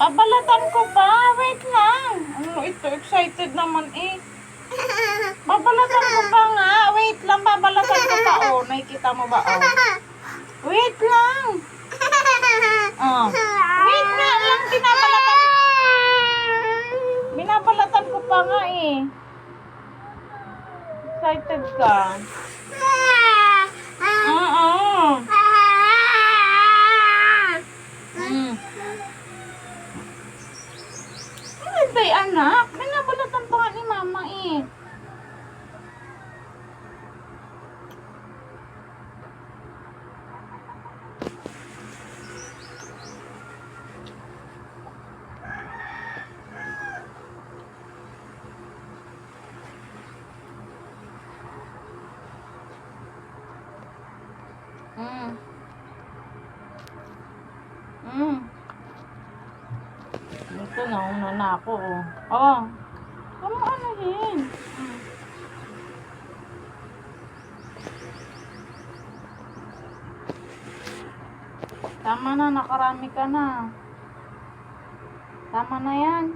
Babalatan ko pa. Wait lang. Ano ito? Excited naman eh. Babalatan ko pa nga. Wait lang. Babalatan ko pa. Oh, nakikita mo ba? Oh. Wait lang. Oh. Wait nga lang. Binabalatan ko pa nga eh. Excited ka. Oo. Ay, anak, binabalatan pa nga ni mama eh. Ito, nauna na ako, oh. Oh. Ano yun? Tama na, nakarami ka na. Tama na yan.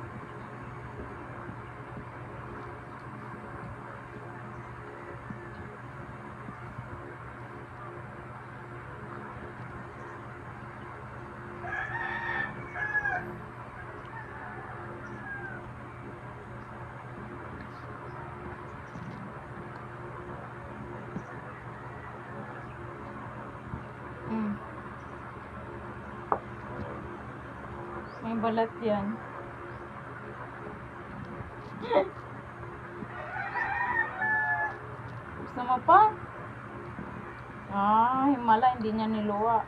May balat yan. Gusto mo pa? Himala, hindi niya niluwa.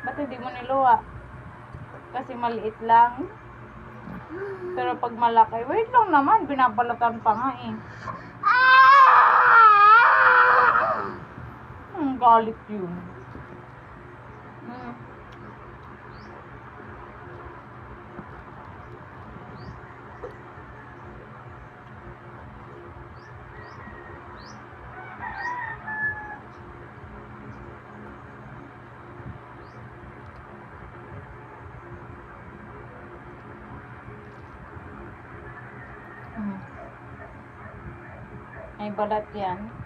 Ba't hindi mo niluwa? Kasi maliit lang. Pero pag malaki, wait lang naman, binabalatan pa nga eh. Galit yun. May balat yan.